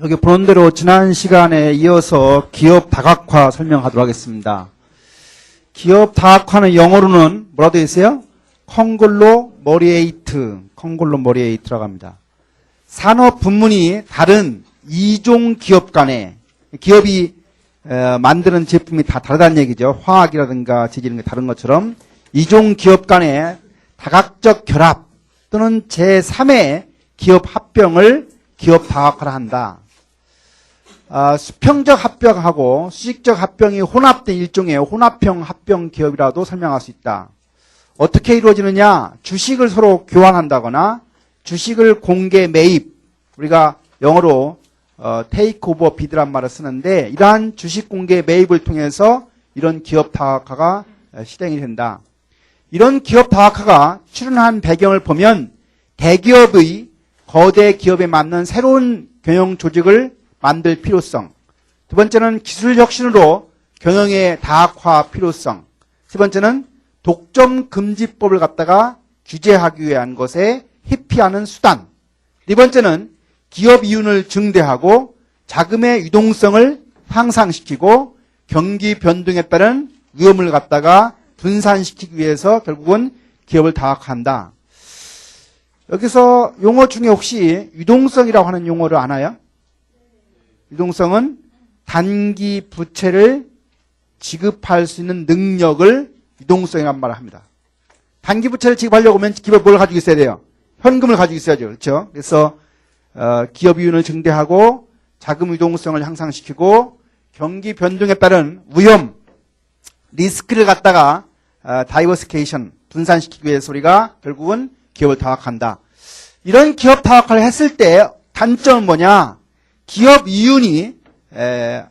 여기 보는 대로 지난 시간에 이어서 기업 다각화 설명하도록 하겠습니다. 기업 다각화는 영어로는 뭐라고 되어 있어요? 콩글로머리에이트라고 합니다. 산업 분문이 다른 이종 기업 간에 기업이 만드는 제품이 다 다르다는 얘기죠. 화학이라든가 재질 이런 게 다른 것처럼 이종 기업 간의 다각적 결합 또는 제3의 기업 합병을 기업 다각화를 한다. 수평적 합병하고 수직적 합병이 혼합된 일종의 혼합형 합병 기업이라도 설명할 수 있다. 어떻게 이루어지느냐? 주식을 서로 교환한다거나 주식을 공개 매입, 우리가 영어로 take over bid란 말을 쓰는데 이러한 주식 공개 매입을 통해서 이런 기업 다각화가 실행이 된다. 이런 기업 다각화가 출현한 배경을 보면 대기업의 거대 기업에 맞는 새로운 경영 조직을 만들 필요성, 두 번째는 기술 혁신으로 경영의 다각화 필요성, 세 번째는 독점 금지법을 갖다가 규제하기 위한 것에 회피하는 수단, 네 번째는 기업 이윤을 증대하고 자금의 유동성을 향상시키고 경기 변동에 따른 위험을 갖다가 분산시키기 위해서 결국은 기업을 다각화한다. 여기서 용어 중에 혹시 유동성이라고 하는 용어를 아나요? 유동성은 단기 부채를 지급할 수 있는 능력을 유동성이란 말을 합니다. 단기 부채를 지급하려고 하면 기업이 뭘 가지고 있어야 돼요? 현금을 가지고 있어야죠. 그렇죠? 그래서 기업 이윤을 증대하고 자금 유동성을 향상시키고 경기 변동에 따른 위험, 리스크를 갖다가 다이버시케이션, 분산시키기 위해서 우리가 결국은 기업을 다각화한다. 이런 기업 다각화를 했을 때 단점은 뭐냐? 기업 이윤이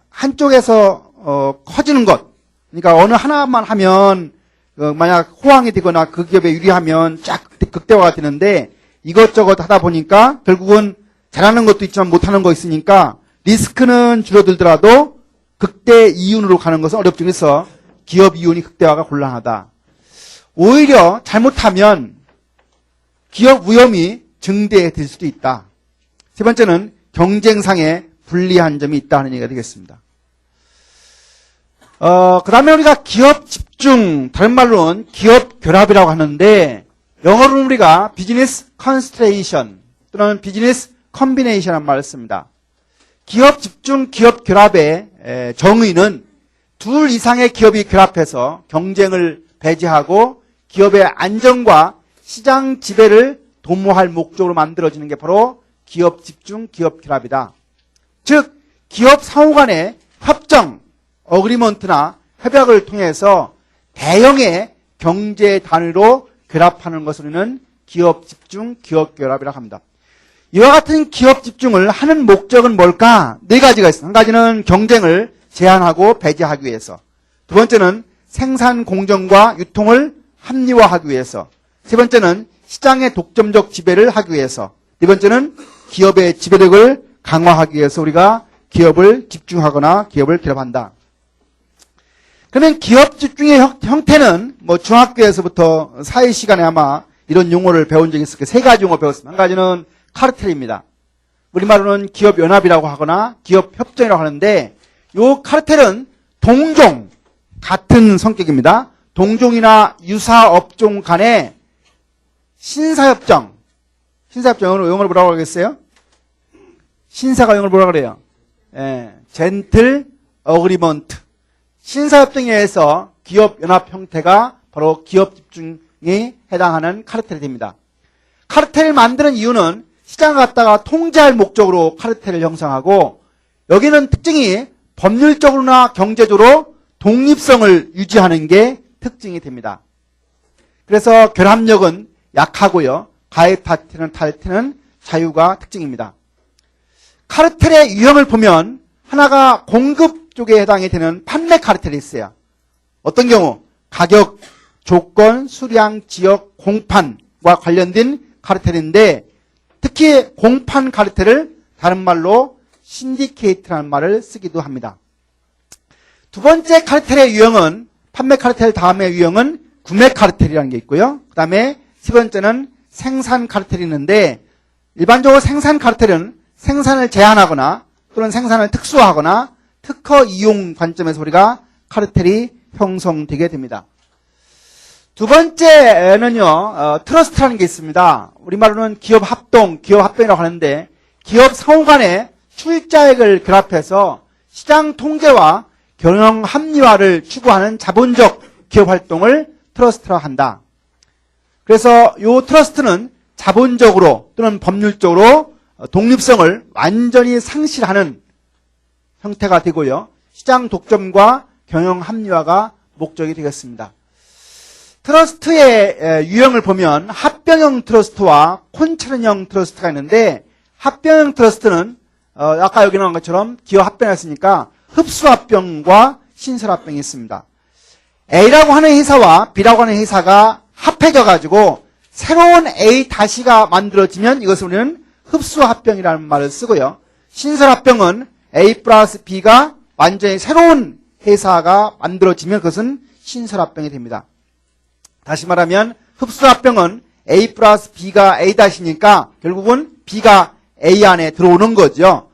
한쪽에서 커지는 것. 그러니까 어느 하나만 하면 만약 호황이 되거나 그 기업에 유리하면 쫙 극대화가 되는데 이것저것 하다 보니까 결국은 잘하는 것도 있지만 못하는 거 있으니까 리스크는 줄어들더라도 극대 이윤으로 가는 것은 어렵죠. 그래서 기업 이윤이 극대화가 곤란하다. 오히려 잘못하면 기업 위험이 증대될 수도 있다. 세 번째는 경쟁상에 불리한 점이 있다는 얘기가 되겠습니다. 그 다음에 우리가 기업 집중, 다른 말로는 기업 결합이라고 하는데 영어로는 우리가 비즈니스 컨스트레이션 또는 비즈니스 컴비네이션이라는 말을 씁니다. 기업 집중, 기업 결합의 정의는 둘 이상의 기업이 결합해서 경쟁을 배제하고 기업의 안정과 시장 지배를 도모할 목적으로 만들어지는 게 바로 기업 집중, 기업 결합이다. 즉 기업 상호 간의 협정, 어그리먼트나 협약을 통해서 대형의 경제 단위로 결합하는 것을 우리는 기업 집중, 기업 결합이라고 합니다. 이와 같은 기업 집중을 하는 목적은 뭘까? 네 가지가 있습니다. 한 가지는 경쟁을 제한하고 배제하기 위해서, 두 번째는 생산 공정과 유통을 합리화하기 위해서, 세 번째는 시장의 독점적 지배를 하기 위해서, 네 번째는 기업의 지배력을 강화하기 위해서 우리가 기업을 집중하거나 기업을 결합한다. 그러면 기업 집중의 형태는 중학교에서부터 사회 시간에 아마 이런 용어를 배운 적이 있을 거예요. 세 가지 용어 배웠습니다. 한 가지는 카르텔입니다. 우리말로는 기업 연합이라고 하거나 기업 협정이라고 하는데 이 카르텔은 동종, 같은 성격입니다. 동종이나 유사 업종 간의 신사협정, 영어로 뭐라고 하겠어요? 신사가 영어로 뭐라고 그래요? 젠틀 어그리먼트. 신사협정에 의해서 기업 연합 형태가 바로 기업 집중에 해당하는 카르텔이 됩니다. 카르텔을 만드는 이유는 시장을 갖다가 통제할 목적으로 카르텔을 형성하고 여기는 특징이 법률적으로나 경제적으로 독립성을 유지하는 게 특징이 됩니다. 그래서 결합력은 약하고요. 가입 탈퇴는 자유가 특징입니다. 카르텔의 유형을 보면 하나가 공급 쪽에 해당이 되는 판매 카르텔이 있어요. 어떤 경우? 가격, 조건, 수량, 지역, 공판과 관련된 카르텔인데 특히 공판 카르텔을 다른 말로 신디케이트라는 말을 쓰기도 합니다. 두 번째 카르텔의 유형은 판매 카르텔 다음의 유형은 구매 카르텔이라는 게 있고요. 그 다음에 세 번째는 생산 카르텔이 있는데 일반적으로 생산 카르텔은 생산을 제한하거나 또는 생산을 특수화하거나 특허 이용 관점에서 우리가 카르텔이 형성되게 됩니다. 두 번째는요, 트러스트라는 게 있습니다. 우리말로는 기업 합병이라고 하는데, 기업 상호 간의 출자액을 결합해서 시장 통제와 경영 합리화를 추구하는 자본적 기업 활동을 트러스트라고 한다. 그래서 이 트러스트는 자본적으로 또는 법률적으로 독립성을 완전히 상실하는 형태가 되고요. 시장 독점과 경영 합리화가 목적이 되겠습니다. 트러스트의 유형을 보면 합병형 트러스트와 콘체르형 트러스트가 있는데, 합병형 트러스트는 아까 여기 나온 것처럼 기업 합병했으니까 흡수합병과 신설합병이 있습니다. A라고 하는 회사와 B라고 하는 회사가 합해져 가지고 새로운 A-가 만들어지면 이것을 우리는 흡수합병이라는 말을 쓰고요. 신설합병은 A 플러스 B가 완전히 새로운 회사가 만들어지면 그것은 신설합병이 됩니다. 다시 말하면 흡수합병은 A 플러스 B가 A-니까 결국은 B가 A 안에 들어오는 거죠.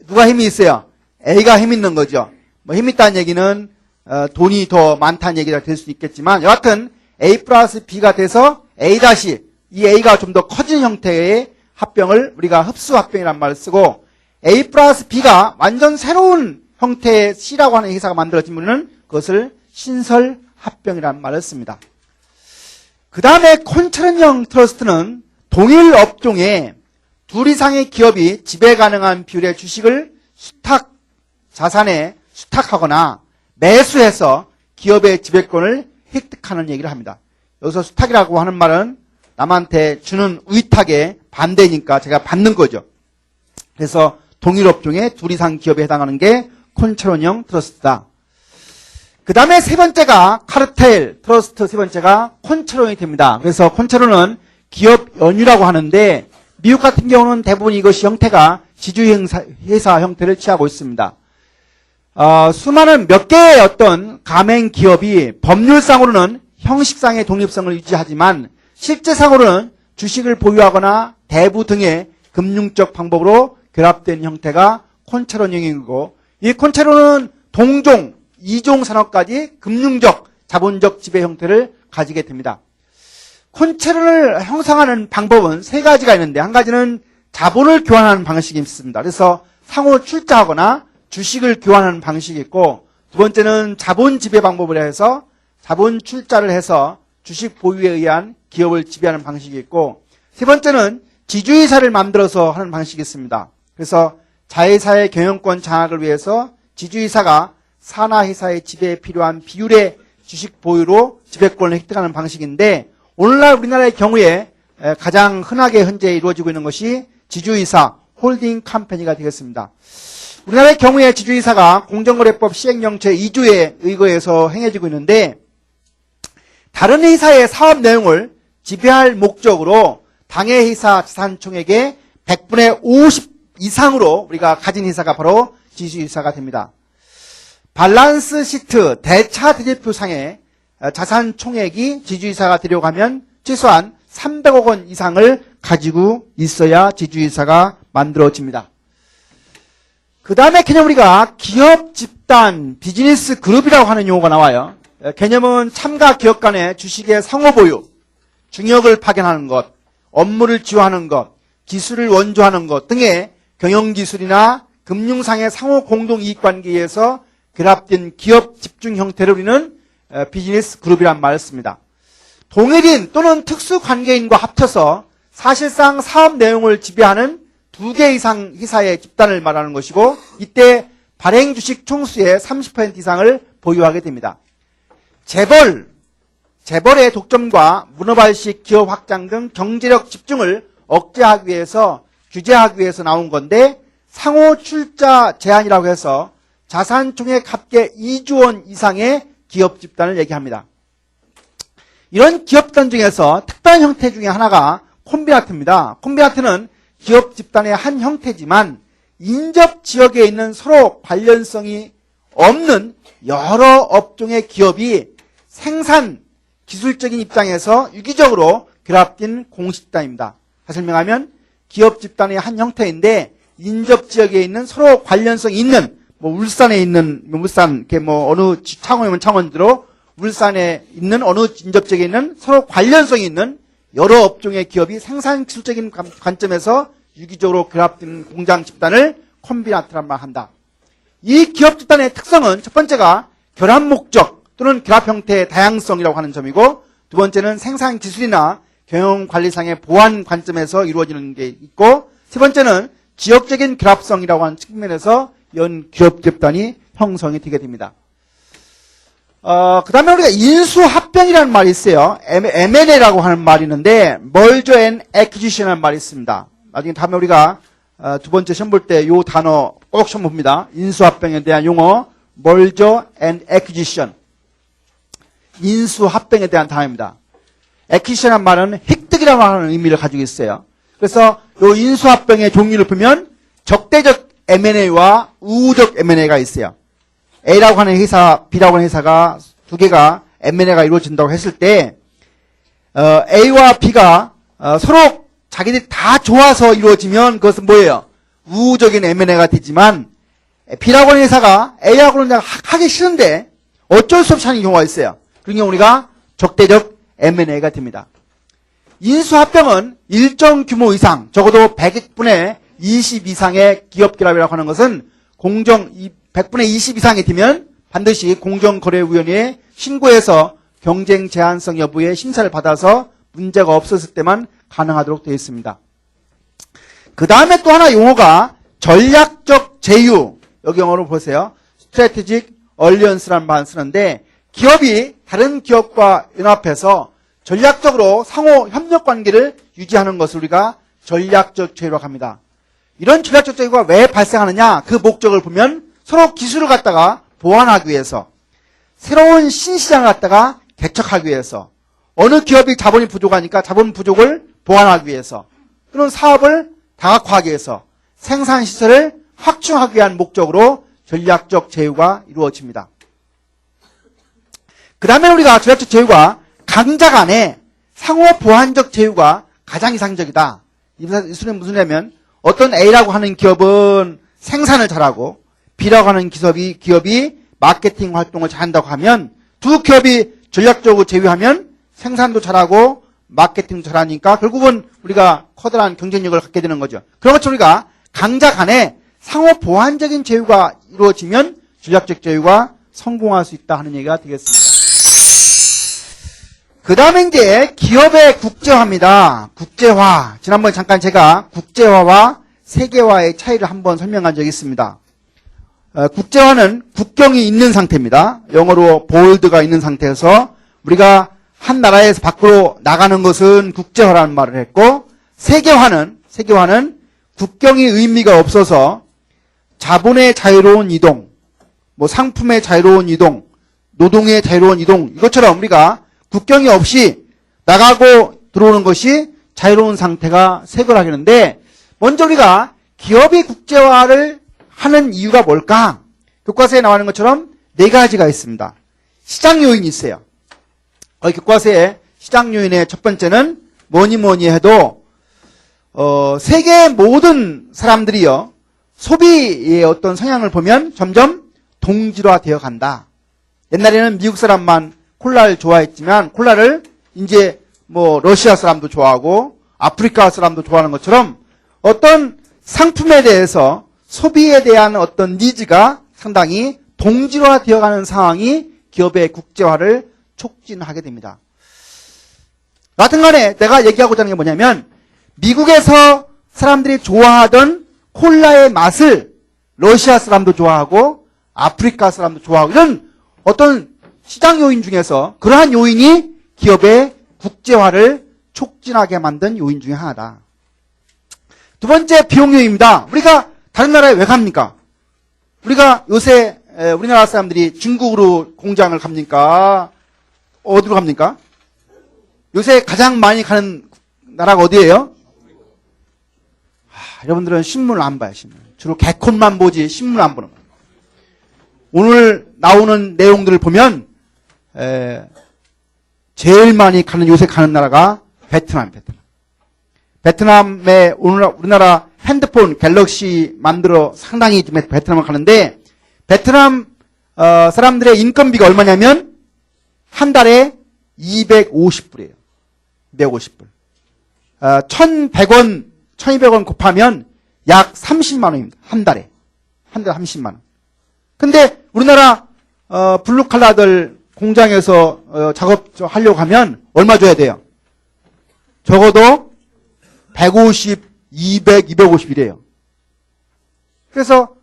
누가 힘이 있어요? A가 힘 있는 거죠. 뭐 힘 있다는 얘기는 돈이 더 많다는 얘기가 될 수 있겠지만 여하튼 A 플러스 B가 돼서 A- 이 A가 좀 더 커진 형태의 합병을 우리가 흡수합병이라는 말을 쓰고, A 플러스 B가 완전 새로운 형태의 C라고 하는 회사가 만들어지면 그것을 신설합병이라는 말을 씁니다. 그 다음에 콘체르형 트러스트는 동일 업종에 둘 이상의 기업이 지배 가능한 비율의 주식을 자산에 수탁하거나 매수해서 기업의 지배권을 획득하는 얘기를 합니다. 여기서 수탁이라고 하는 말은 남한테 주는 위탁의 반대니까 제가 받는 거죠. 그래서 동일 업종에 둘 이상 기업에 해당하는 게 콘체르형 트러스트다. 그 다음에 세 번째가 카르텔 트러스트, 세 번째가 콘체르형이 됩니다. 그래서 콘체르는 기업 연유라고 하는데 미국 같은 경우는 대부분 이것이 형태가 지주회 회사 형태를 취하고 있습니다. 수많은 몇 개의 어떤 가맹 기업이 법률상으로는 형식상의 독립성을 유지하지만 실제상으로는 주식을 보유하거나 대부 등의 금융적 방법으로 결합된 형태가 콘체르형이고, 이 콘체르는 동종, 이종 산업까지 금융적, 자본적 지배 형태를 가지게 됩니다. 콘체르를 형성하는 방법은 세 가지가 있는데, 한 가지는 자본을 교환하는 방식이 있습니다. 그래서 상호 출자하거나 주식을 교환하는 방식이 있고, 두 번째는 자본 지배 방법을 해서 자본 출자를 해서 주식 보유에 의한 기업을 지배하는 방식이 있고, 세 번째는 지주회사를 만들어서 하는 방식이 있습니다. 그래서 자회사의 경영권 장악을 위해서 지주회사가 산하회사의 지배에 필요한 비율의 주식 보유로 지배권을 획득하는 방식인데, 오늘날 우리나라의 경우에 가장 흔하게 현재 이루어지고 있는 것이 지주회사, 홀딩 컴퍼니가 되겠습니다. 우리나라의 경우에 지주회사가 공정거래법 시행령 제2조에 의거해서 행해지고 있는데, 다른 회사의 사업 내용을 지배할 목적으로 당해 회사 자산총액의 100분의 50 이상으로 우리가 가진 회사가 바로 지주회사가 됩니다. 밸런스 시트 대차 대조표상에 자산 총액이 지주회사가 되려고 하면 최소한 300억 원 이상을 가지고 있어야 지주회사가 만들어집니다. 그 다음에 개념 우리가 기업 집단 비즈니스 그룹이라고 하는 용어가 나와요. 개념은 참가 기업 간의 주식의 상호 보유, 중역을 파견하는 것, 업무를 지원하는 것, 기술을 원조하는 것 등의 경영기술이나 금융상의 상호 공동이익관계에서 결합된 기업 집중 형태를 우리는 비즈니스 그룹이란 말을 씁니다. 동일인 또는 특수관계인과 합쳐서 사실상 사업 내용을 지배하는 2개 이상 회사의 집단을 말하는 것이고, 이때 발행 주식 총수의 30% 이상을 보유하게 됩니다. 재벌의 독점과 문어발식 기업 확장 등 경제력 집중을 억제하기 위해서, 규제하기 위해서 나온 건데, 상호 출자 제한이라고 해서 자산 총액 합계 2조 원 이상의 기업 집단을 얘기합니다. 이런 기업 집단 중에서 특별한 형태 중에 하나가 콤비나트입니다. 콤비나트는 기업 집단의 한 형태지만 인접 지역에 있는 서로 관련성이 없는 여러 업종의 기업이 생산, 기술적인 입장에서 유기적으로 결합된 공식집단입니다. 다시 설명하면 기업 집단의 한 형태인데 인접 지역에 있는 서로 관련성이 있는, 울산에 있는, 울산, 어느 창원이면 창원대로 울산에 있는 어느 인접 지역에 있는 서로 관련성이 있는 여러 업종의 기업이 생산 기술적인 관점에서 유기적으로 결합된 공장 집단을 콤비나트란 말 한다. 이 기업 집단의 특성은 첫 번째가 결합 목적 또는 결합 형태의 다양성이라고 하는 점이고, 두 번째는 생산 기술이나 경영 관리상의 보안 관점에서 이루어지는 게 있고, 세 번째는 지역적인 결합성이라고 하는 측면에서 이런 기업 집단이 형성이 되게 됩니다. 그 다음에 우리가 인수합병이라는 말이 있어요. M&A라고 하는 말이 있는데, Merger and Acquisition이라는 말이 있습니다. 나중에 다음에 우리가 두 번째 시험 볼 때 이 단어 꼭 시험 봅니다. 인수합병에 대한 용어, Merger and Acquisition. 인수합병에 대한 단어입니다. Acquisition이라는 말은 획득이라고 하는 의미를 가지고 있어요. 그래서 이 인수합병의 종류를 보면 적대적 M&A와 우호적 M&A가 있어요. A라고 하는 회사, B라고 하는 회사가 두 개가 M&A가 이루어진다고 했을 때 A와 B가 서로 자기들이 다 좋아서 이루어지면 그것은 뭐예요? 우호적인 M&A가 되지만 B라고 하는 회사가 A하고는 하기 싫은데 어쩔 수 없이 하는 경우가 있어요. 그런 경우 우리가 적대적 M&A가 됩니다. 인수합병은 일정 규모 이상, 적어도 100분의 20 이상의 기업 결합이라고 하는 것은 100분의 20 이상이 되면 반드시 공정거래위원회에 신고해서 경쟁 제한성 여부의 심사를 받아서 문제가 없었을 때만 가능하도록 되어 있습니다. 그 다음에 또 하나 용어가 전략적 제휴. 여기 영어로 보세요. Strategic Alliance라는 말을 쓰는데, 기업이 다른 기업과 연합해서 전략적으로 상호 협력 관계를 유지하는 것을 우리가 전략적 제휴라고 합니다. 이런 전략적 제휴가 왜 발생하느냐? 그 목적을 보면 서로 기술을 갖다가 보완하기 위해서, 새로운 신시장을 갖다가 개척하기 위해서, 어느 기업이 자본이 부족하니까 자본 부족을 보완하기 위해서, 또는 사업을 다각화하기 위해서 생산시설을 확충하기 위한 목적으로 전략적 제휴가 이루어집니다. 그 다음에 우리가 전략적 제휴가 강자 간의 상호 보완적 제휴가 가장 이상적이다. 이 수는 무슨 얘기냐면, 어떤 A라고 하는 기업은 생산을 잘하고 B라고 하는 기업이 마케팅 활동을 잘한다고 하면, 두 기업이 전략적으로 제휴하면 생산도 잘하고 마케팅도 잘하니까 결국은 우리가 커다란 경쟁력을 갖게 되는 거죠. 그런 것처럼 우리가 강자 간에 상호 보완적인 제휴가 이루어지면 전략적 제휴가 성공할 수 있다 하는 얘기가 되겠습니다. 그 다음에 이제 기업의 국제화입니다. 국제화. 지난번에 잠깐 제가 국제화와 세계화의 차이를 한번 설명한 적이 있습니다. 국제화는 국경이 있는 상태입니다. 영어로 보울드가 있는 상태에서 우리가 한 나라에서 밖으로 나가는 것은 국제화라는 말을 했고, 세계화는 국경이 의미가 없어서 자본의 자유로운 이동, 상품의 자유로운 이동, 노동의 자유로운 이동, 이것처럼 우리가 국경이 없이 나가고 들어오는 것이 자유로운 상태가 세계화라고 하는데, 먼저 우리가 기업이 국제화를 하는 이유가 뭘까? 교과서에 나오는 것처럼 네 가지가 있습니다. 시장 요인이 있어요. 교과서에 시장 요인의 첫 번째는 뭐니 해도 세계 모든 사람들이요, 소비의 어떤 성향을 보면 점점 동질화되어 간다. 옛날에는 미국 사람만 콜라를 좋아했지만 콜라를 이제 러시아 사람도 좋아하고 아프리카 사람도 좋아하는 것처럼 어떤 상품에 대해서 소비에 대한 어떤 니즈가 상당히 동질화되어 가는 상황이 기업의 국제화를 촉진하게 됩니다. 여하튼 간에 내가 얘기하고자 하는 게 뭐냐면, 미국에서 사람들이 좋아하던 콜라의 맛을 러시아 사람도 좋아하고 아프리카 사람도 좋아하고, 이런 어떤 시장 요인 중에서 그러한 요인이 기업의 국제화를 촉진하게 만든 요인 중에 하나다. 두 번째, 비용 요인입니다. 우리가 다른 나라에 왜 갑니까? 우리가 요새 우리나라 사람들이 중국으로 공장을 갑니까? 어디로 갑니까? 요새 가장 많이 가는 나라가 어디예요? 여러분들은 신문을 안 봐요. 신문. 주로 개콘만 보지 신문을 안 보는 거예요. 오늘 나오는 내용들을 보면 제일 많이 가는, 요새 가는 나라가 베트남. 베트남에 우리나라 핸드폰 갤럭시 만들어 상당히 베트남을 가는데 베트남 사람들의 인건비가 얼마냐면 한 달에 250불이에요. 250불. 1,100원, 1,200원 곱하면 약 30만 원입니다. 한 달에. 한 달에 30만 원. 근데 우리나라 블루칼라들 공장에서 작업 하려고 하면 얼마 줘야 돼요? 적어도 150, 200, 250이래요. 그래서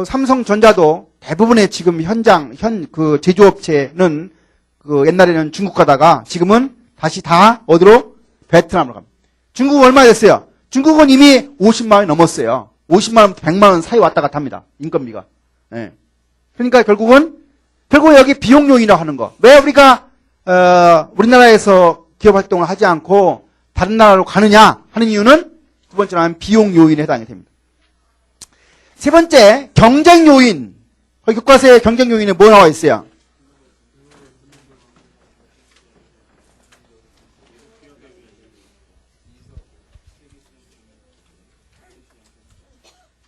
삼성전자도 대부분의 지금 그 제조업체는 그 옛날에는 중국 가다가 지금은 다시 다 어디로? 베트남으로 갑니다. 중국은 얼마 됐어요? 중국은 이미 50만 원이 넘었어요. 50만 원부터 100만 원 사이 왔다 갔다 합니다. 인건비가. 네. 그러니까 결국 여기 비용 요인이라고 하는 거. 왜 우리가 우리나라에서 기업 활동을 하지 않고 다른 나라로 가느냐 하는 이유는 두 번째는 비용 요인에 해당이 됩니다. 세 번째, 경쟁 요인. 교과서에 경쟁 요인에 뭐 나와 있어요?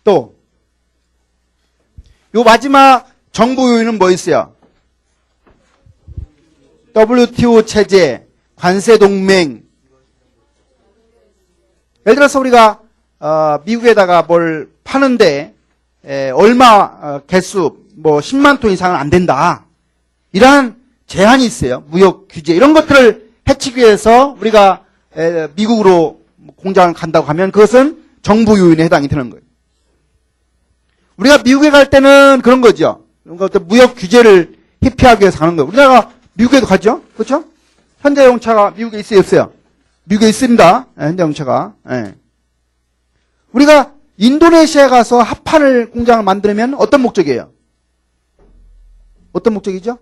또, 요 마지막 정부 요인은 뭐 있어요? WTO 체제, 관세 동맹. 예를 들어서 우리가 미국에다가 뭘 파는데 얼마 개수 뭐 10만 톤 이상은 안 된다. 이러한 제한이 있어요. 무역 규제 이런 것들을 해치기 위해서 우리가 미국으로 공장을 간다고 하면 그것은 정부 요인에 해당이 되는 거예요. 우리가 미국에 갈 때는 그런 거죠. 어떤 무역 규제를 회피하기 위해서 가는 거예요. 우리나라가 미국에도 가죠? 그렇죠? 현대자동차가 미국에 있어요, 없어요? 미국에 있습니다. 현대자동차가. 네. 우리가 인도네시아에 가서 합판 공장을 만들면 어떤 목적이에요? 어떤 목적이죠?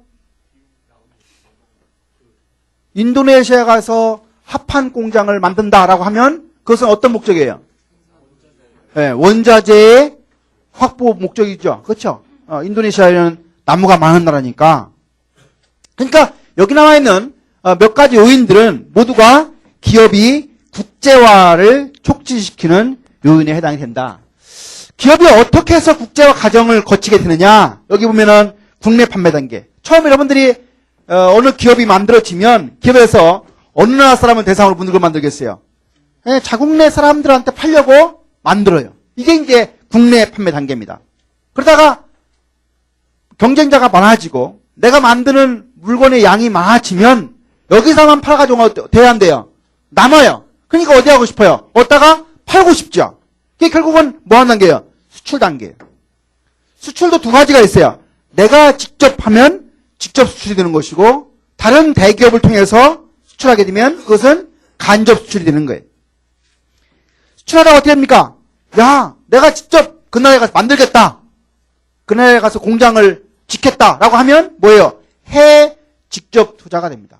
인도네시아에 가서 합판 공장을 만든다라고 하면 그것은 어떤 목적이에요? 네, 원자재의 확보 목적이죠. 그렇죠? 인도네시아에는 나무가 많은 나라니까. 그러니까 여기 나와 있는 몇 가지 요인들은 모두가 기업이 국제화를 촉진시키는 요인에 해당이 된다. 기업이 어떻게 해서 국제화 과정을 거치게 되느냐? 여기 보면은 국내 판매 단계. 처음 여러분들이 어느 기업이 만들어지면 기업에서 어느 나라 사람을 대상으로 걸 만들겠어요? 네, 자국 내 사람들한테 팔려고 만들어요. 이게 이제 국내 판매 단계입니다. 그러다가 경쟁자가 많아지고 내가 만드는 물건의 양이 많아지면 여기서만 팔아가지고 돼야 안 돼요? 남아요. 그러니까 어디 하고 싶어요? 얻다가 팔고 싶죠. 이게 결국은 뭐 하는 단계예요? 수출 단계예요. 수출도 두 가지가 있어요. 내가 직접 하면 직접 수출이 되는 것이고 다른 대기업을 통해서 수출하게 되면 그것은 간접 수출이 되는 거예요. 수출하다가 어떻게 됩니까? 야, 내가 직접 그 나라에 가서 만들겠다. 그 나라에 가서 공장을 짓겠다라고 하면 뭐예요? 해외 직접 투자가 됩니다.